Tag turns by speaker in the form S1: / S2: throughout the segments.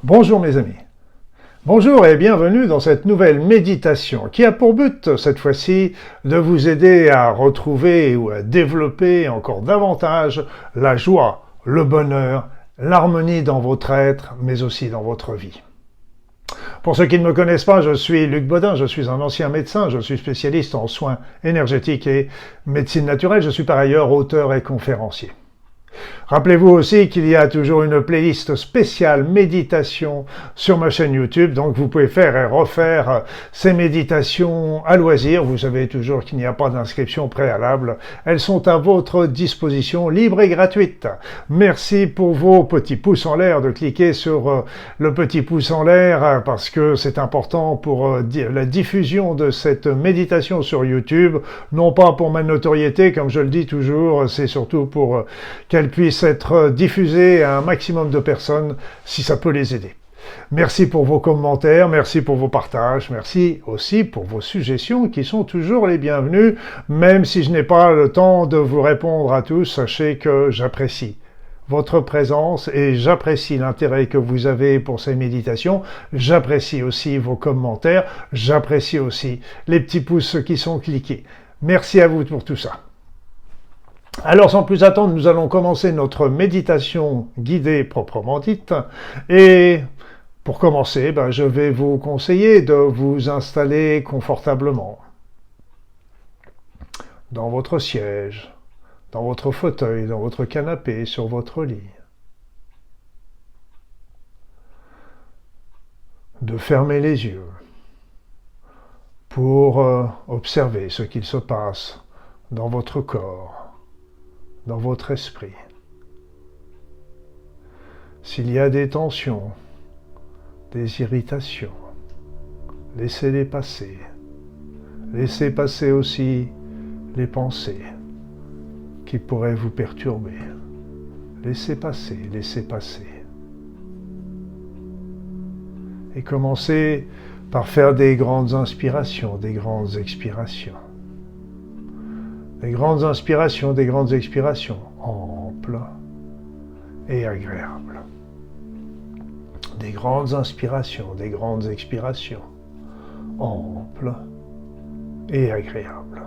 S1: Bonjour mes amis. Bonjour et bienvenue dans cette nouvelle méditation qui a pour but, cette fois-ci, de vous aider à retrouver ou à développer encore davantage la joie, le bonheur, l'harmonie dans votre être, mais aussi dans votre vie. Pour ceux qui ne me connaissent pas, je suis Luc Bodin, je suis un ancien médecin, je suis spécialiste en soins énergétiques et médecine naturelle, je suis par ailleurs auteur et conférencier. Rappelez-vous aussi qu'il y a toujours une playlist spéciale méditation sur ma chaîne YouTube, donc vous pouvez faire et refaire ces méditations à loisir. Vous savez toujours qu'il n'y a pas d'inscription préalable. Elles sont à votre disposition, libres et gratuites. Merci pour vos petits pouces en l'air, de cliquer sur le petit pouce en l'air parce que c'est important pour la diffusion de cette méditation sur YouTube, non pas pour ma notoriété, comme je le dis toujours, c'est surtout pour qu'elle puisse être diffusée à un maximum de personnes si ça peut les aider. Merci pour vos commentaires, merci pour vos partages, merci aussi pour vos suggestions qui sont toujours les bienvenues. Même si je n'ai pas le temps de vous répondre à tous, sachez que j'apprécie votre présence et j'apprécie l'intérêt que vous avez pour ces méditations. J'apprécie aussi vos commentaires, j'apprécie aussi les petits pouces qui sont cliqués. Merci à vous pour tout ça. Alors sans plus attendre, nous allons commencer notre méditation guidée proprement dite. Et pour commencer, je vais vous conseiller de vous installer confortablement dans votre siège, dans votre fauteuil, dans votre canapé, sur votre lit. De fermer les yeux pour observer ce qu'il se passe dans votre corps, dans votre esprit. S'il y a des tensions, des irritations, laissez-les passer. Laissez passer aussi les pensées qui pourraient vous perturber. Laissez passer, laissez passer. Et commencez par faire des grandes inspirations, des grandes expirations. Des grandes inspirations, des grandes expirations, amples et agréables. Des grandes inspirations, des grandes expirations, amples et agréables.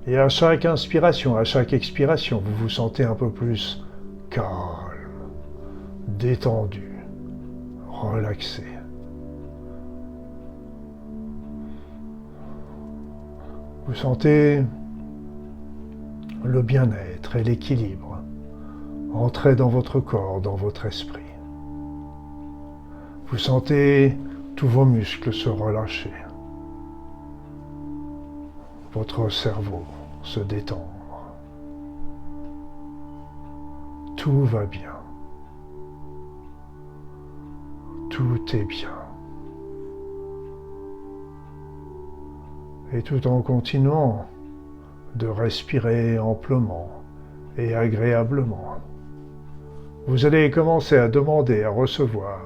S1: Et à chaque inspiration, à chaque expiration, vous vous sentez un peu plus calme, détendu, relaxé. Vous sentez le bien-être et l'équilibre entrer dans votre corps, dans votre esprit. Vous sentez tous vos muscles se relâcher. Votre cerveau se détendre. Tout va bien. Tout est bien. Et tout en continuant de respirer amplement et agréablement, vous allez commencer à demander à recevoir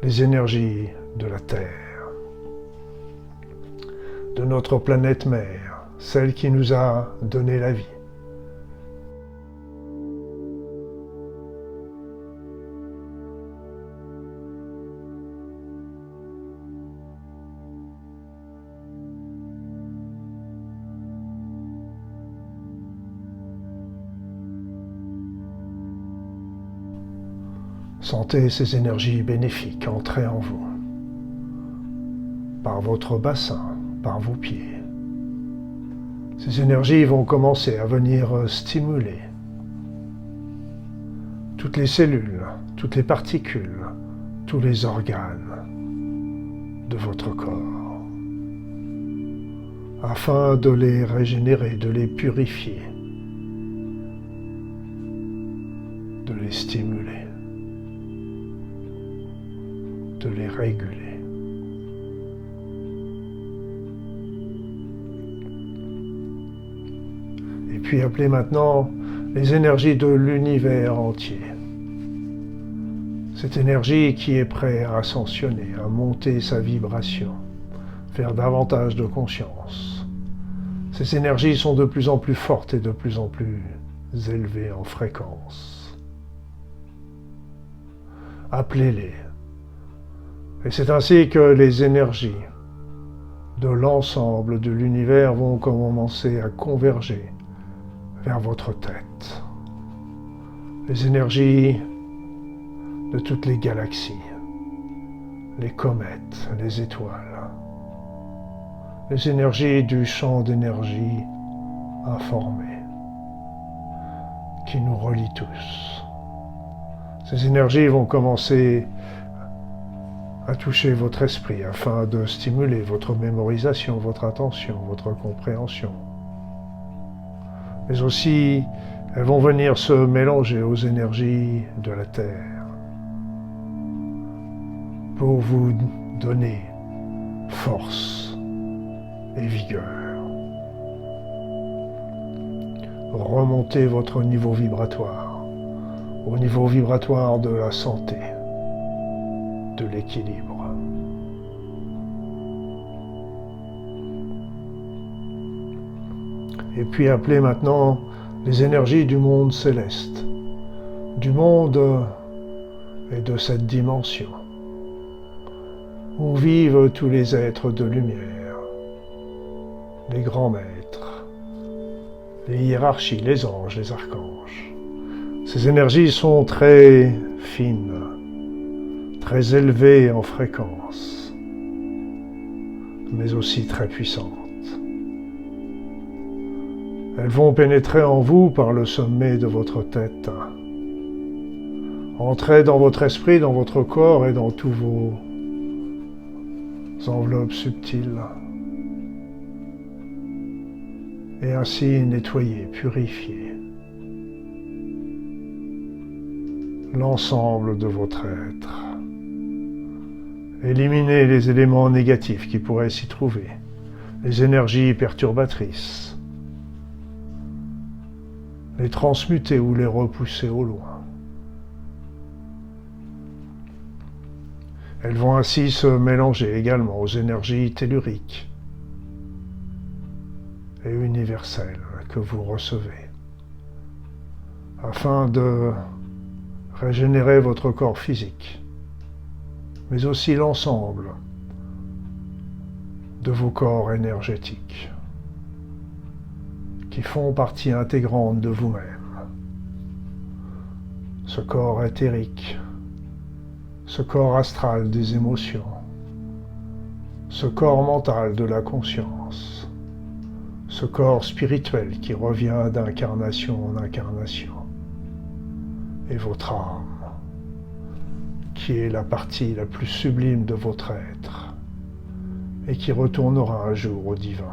S1: les énergies de la Terre, de notre planète mère, celle qui nous a donné la vie. Sentez ces énergies bénéfiques entrer en vous, par votre bassin, par vos pieds. Ces énergies vont commencer à venir stimuler toutes les cellules, toutes les particules, tous les organes de votre corps, afin de les régénérer, de les purifier, de les stimuler, de les réguler. Et puis appelez maintenant les énergies de l'univers entier. Cette énergie qui est prête à ascensionner, à monter sa vibration, faire davantage de conscience. Ces énergies sont de plus en plus fortes et de plus en plus élevées en fréquence. appelez-les. Et c'est ainsi que les énergies de l'ensemble de l'univers vont commencer à converger vers votre tête. Les énergies de toutes les galaxies, les comètes, les étoiles, les énergies du champ d'énergie informé qui nous relie tous. Ces énergies vont commencer à toucher votre esprit afin de stimuler votre mémorisation, votre attention, votre compréhension. Mais aussi, elles vont venir se mélanger aux énergies de la Terre pour vous donner force et vigueur. Remontez votre niveau vibratoire au niveau vibratoire de la santé, de l'équilibre. Et puis appelez maintenant les énergies du monde céleste, du monde et de cette dimension, où vivent tous les êtres de lumière, les grands maîtres, les hiérarchies, les anges, les archanges. Ces énergies sont très fines, très élevées en fréquence, mais aussi très puissantes. Elles vont pénétrer en vous par le sommet de votre tête, entrer dans votre esprit, dans votre corps et dans tous vos enveloppes subtiles, et ainsi nettoyer, purifier l'ensemble de votre être. Éliminer les éléments négatifs qui pourraient s'y trouver, les énergies perturbatrices, les transmuter ou les repousser au loin. Elles vont ainsi se mélanger également aux énergies telluriques et universelles que vous recevez, afin de régénérer votre corps physique, mais aussi l'ensemble de vos corps énergétiques, qui font partie intégrante de vous-même. Ce corps éthérique, ce corps astral des émotions, ce corps mental de la conscience, ce corps spirituel qui revient d'incarnation en incarnation, et votre âme, qui est la partie la plus sublime de votre être, et qui retournera un jour au divin.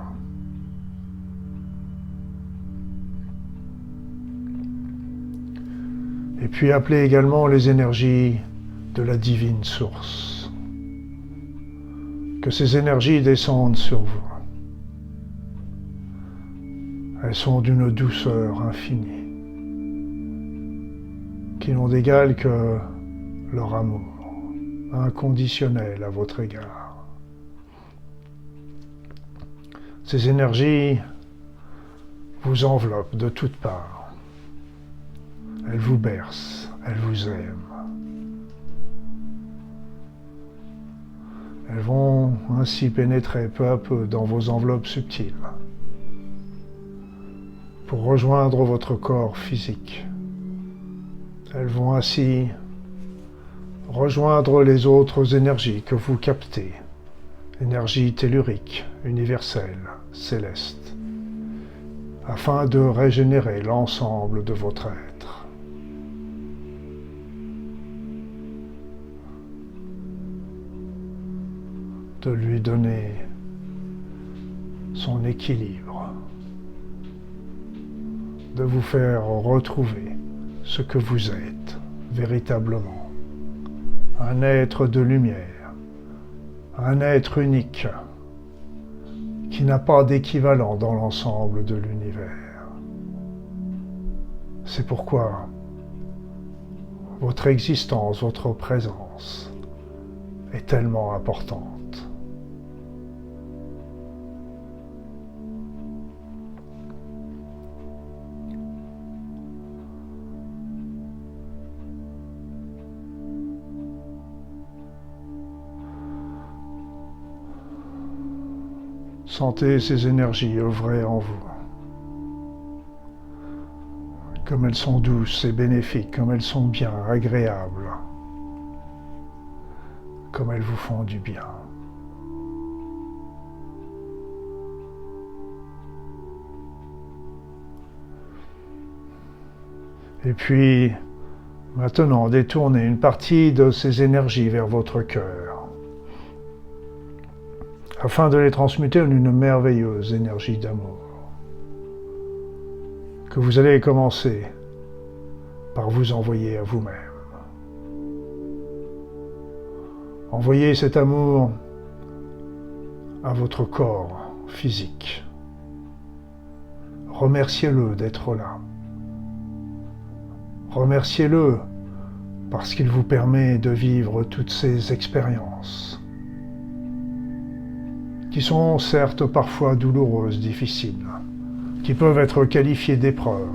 S1: Et puis appelez également les énergies de la divine source. Que ces énergies descendent sur vous. Elles sont d'une douceur infinie, qui n'ont d'égal que leur amour inconditionnel à votre égard. Ces énergies vous enveloppent de toutes parts. Elles vous bercent, elles vous aiment. Elles vont ainsi pénétrer peu à peu dans vos enveloppes subtiles pour rejoindre votre corps physique. Elles vont ainsi rejoindre les autres énergies que vous captez, énergies telluriques, universelles, célestes, afin de régénérer l'ensemble de votre être. De lui donner son équilibre, de vous faire retrouver ce que vous êtes véritablement, un être de lumière, un être unique qui n'a pas d'équivalent dans l'ensemble de l'univers. C'est pourquoi votre existence, votre présence est tellement importante. Sentez ces énergies œuvrer en vous. Comme elles sont douces et bénéfiques, comme elles sont bien, agréables, comme elles vous font du bien. Et puis, maintenant, détournez une partie de ces énergies vers votre cœur, afin de les transmuter en une merveilleuse énergie d'amour, que vous allez commencer par vous envoyer à vous-même. Envoyez cet amour à votre corps physique. Remerciez-le d'être là. Remerciez-le parce qu'il vous permet de vivre toutes ces expériences qui sont certes parfois douloureuses, difficiles, qui peuvent être qualifiées d'épreuves,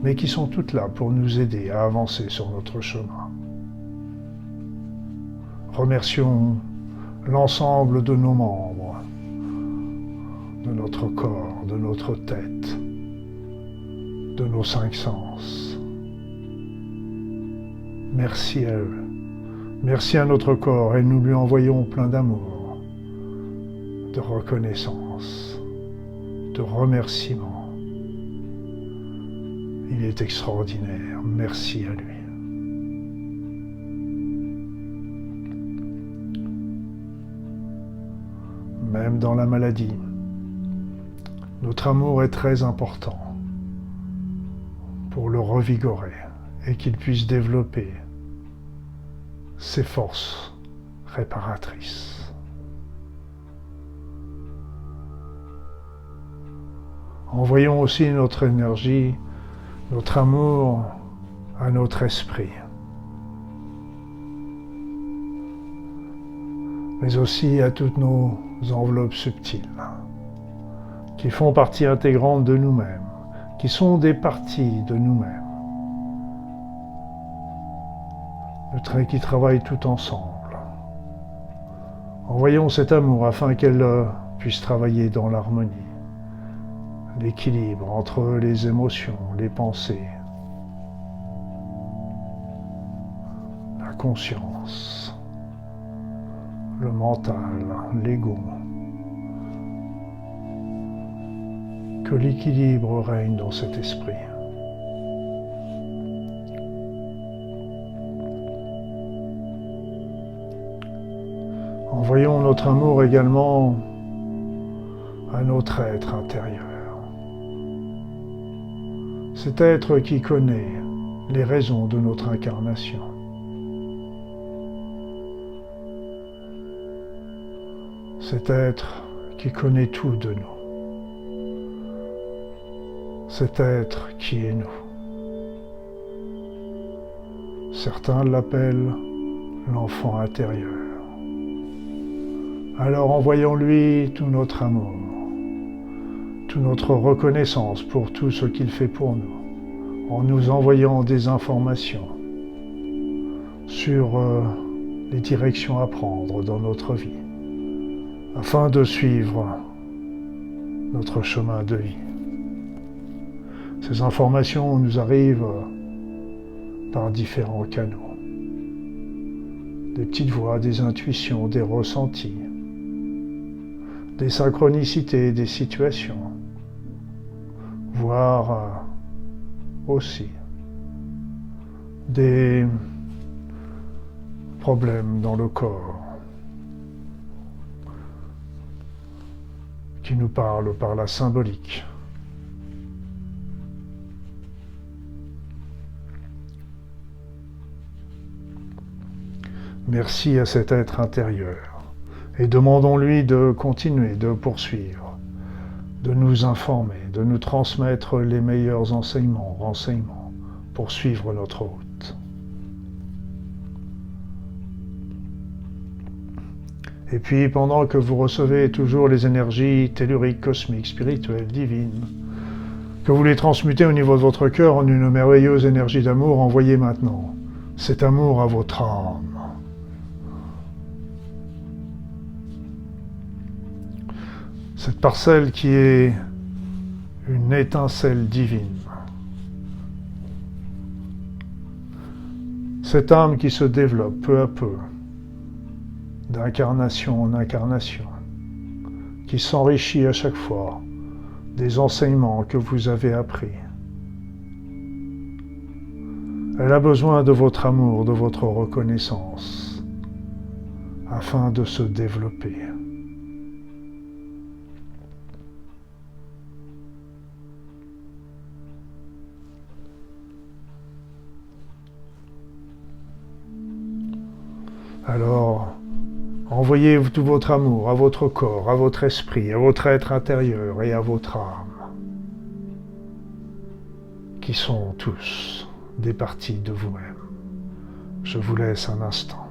S1: mais qui sont toutes là pour nous aider à avancer sur notre chemin. Remercions l'ensemble de nos membres, de notre corps, de notre tête, de nos 5 sens. Merci à eux. Merci à notre corps et nous lui envoyons plein d'amour, de reconnaissance, de remerciements. Il est extraordinaire. Merci à lui. Même dans la maladie, notre amour est très important pour le revigorer et qu'il puisse développer ses forces réparatrices. Envoyons aussi notre énergie, notre amour à notre esprit, mais aussi à toutes nos enveloppes subtiles, qui font partie intégrante de nous-mêmes, qui sont des parties de nous-mêmes, qui travaillent tout ensemble. Envoyons cet amour afin qu'elle puisse travailler dans l'harmonie, l'équilibre entre les émotions, les pensées, la conscience, le mental, l'ego. Que l'équilibre règne dans cet esprit. Envoyons notre amour également à notre être intérieur. Cet être qui connaît les raisons de notre incarnation. Cet être qui connaît tout de nous. Cet être qui est nous. Certains l'appellent l'enfant intérieur. Alors envoyons-lui tout notre amour, toute notre reconnaissance pour tout ce qu'il fait pour nous, en nous envoyant des informations sur les directions à prendre dans notre vie, afin de suivre notre chemin de vie. Ces informations nous arrivent par différents canaux. Des petites voix, des intuitions, des ressentis, des synchronicités, des situations, voire aussi des problèmes dans le corps qui nous parlent par la symbolique. Merci à cet être intérieur et demandons-lui de continuer, de poursuivre, de nous informer, de nous transmettre les meilleurs renseignements pour suivre notre route. Et puis pendant que vous recevez toujours les énergies telluriques, cosmiques, spirituelles, divines, que vous les transmutez au niveau de votre cœur en une merveilleuse énergie d'amour, envoyez maintenant cet amour à votre âme. Cette parcelle qui est une étincelle divine. Cette âme qui se développe peu à peu, d'incarnation en incarnation, qui s'enrichit à chaque fois des enseignements que vous avez appris. Elle a besoin de votre amour, de votre reconnaissance, afin de se développer. Alors, envoyez tout votre amour à votre corps, à votre esprit, à votre être intérieur et à votre âme, qui sont tous des parties de vous-même. Je vous laisse un instant.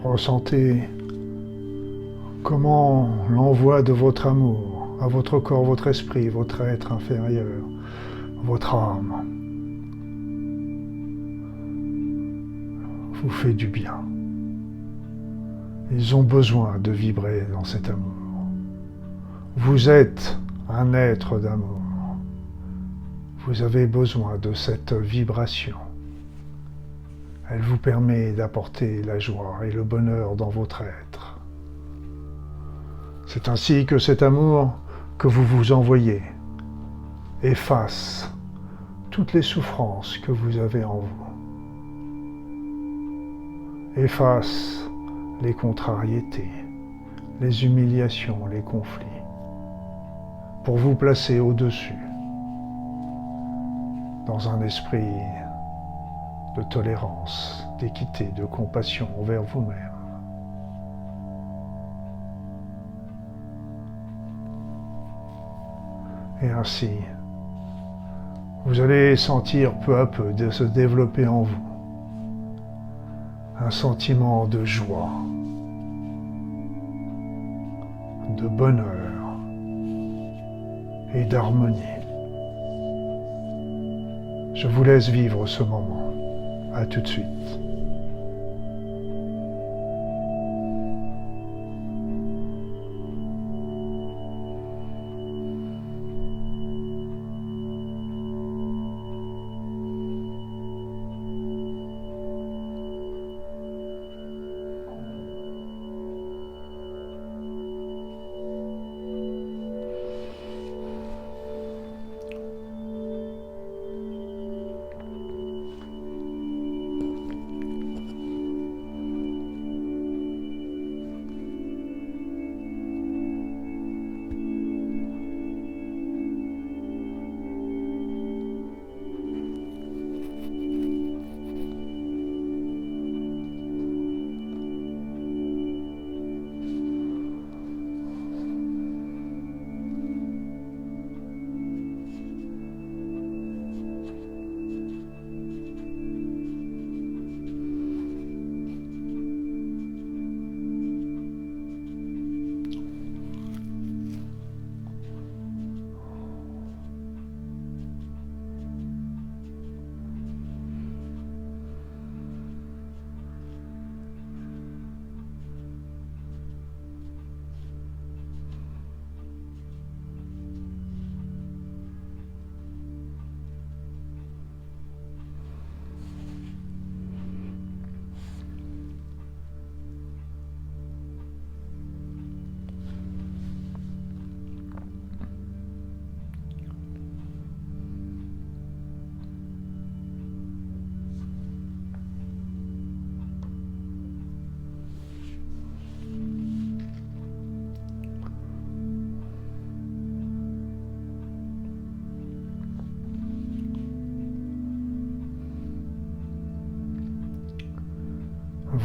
S1: Ressentez comment l'envoi de votre amour à votre corps, votre esprit, votre être inférieur, votre âme vous fait du bien. Ils ont besoin de vibrer dans cet amour. Vous êtes un être d'amour. Vous avez besoin de cette vibration. Elle vous permet d'apporter la joie et le bonheur dans votre être. C'est ainsi que cet amour que vous vous envoyez efface toutes les souffrances que vous avez en vous. Efface les contrariétés, les humiliations, les conflits, pour vous placer au-dessus, dans un esprit de tolérance, d'équité, de compassion envers vous-même. Et ainsi, vous allez sentir peu à peu de se développer en vous un sentiment de joie, de bonheur et d'harmonie. Je vous laisse vivre ce moment. À tout de suite.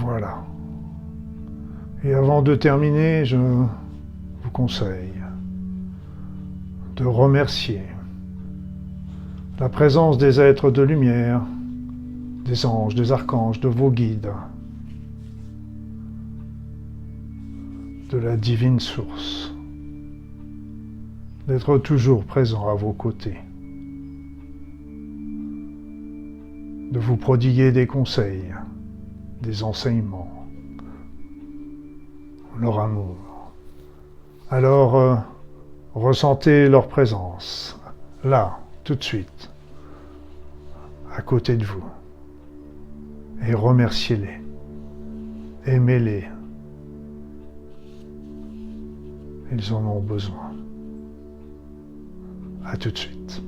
S1: Voilà. Et avant de terminer, je vous conseille de remercier la présence des êtres de lumière, des anges, des archanges, de vos guides, de la divine source, d'être toujours présent à vos côtés, de vous prodiguer des conseils, des enseignements, leur amour. Alors, ressentez leur présence, là, tout de suite, à côté de vous, et remerciez-les, aimez-les. Ils en ont besoin. À tout de suite.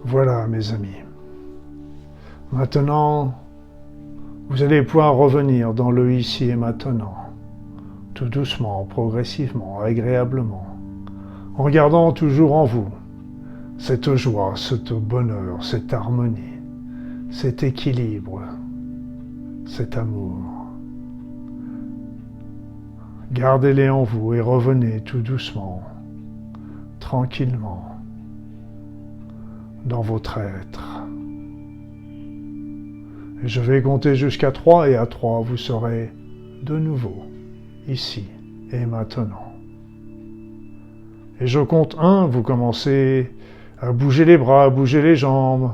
S1: Voilà, mes amis. Maintenant, vous allez pouvoir revenir dans le ici et maintenant, tout doucement, progressivement, agréablement, en gardant toujours en vous cette joie, ce bonheur, cette harmonie, cet équilibre, cet amour. Gardez-les en vous et revenez tout doucement, tranquillement, dans votre être. Et je vais compter jusqu'à 3 et à 3, vous serez de nouveau ici et maintenant. Et je compte 1, vous commencez à bouger les bras, à bouger les jambes,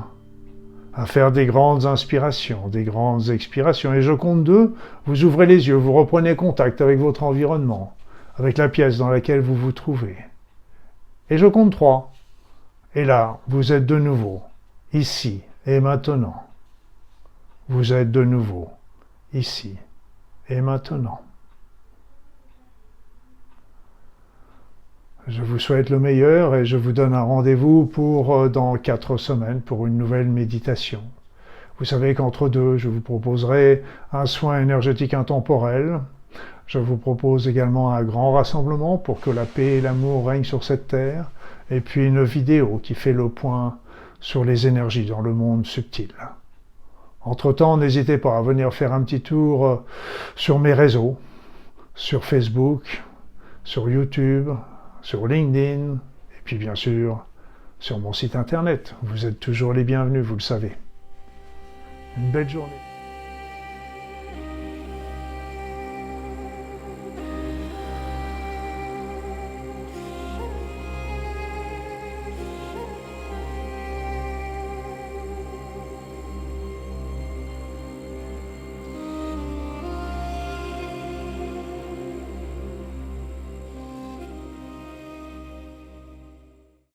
S1: à faire des grandes inspirations, des grandes expirations. Et je compte 2, vous ouvrez les yeux, vous reprenez contact avec votre environnement, avec la pièce dans laquelle vous vous trouvez. Et je compte 3. Et là, vous êtes de nouveau, ici et maintenant. Vous êtes de nouveau, ici et maintenant. Je vous souhaite le meilleur et je vous donne un rendez-vous pour dans 4 semaines pour une nouvelle méditation. Vous savez qu'entre deux, je vous proposerai un soin énergétique intemporel. Je vous propose également un grand rassemblement pour que la paix et l'amour règnent sur cette terre. Et puis une vidéo qui fait le point sur les énergies dans le monde subtil. Entre-temps, n'hésitez pas à venir faire un petit tour sur mes réseaux, sur Facebook, sur YouTube, sur LinkedIn, et puis bien sûr, sur mon site internet. Vous êtes toujours les bienvenus, vous le savez. Une belle journée.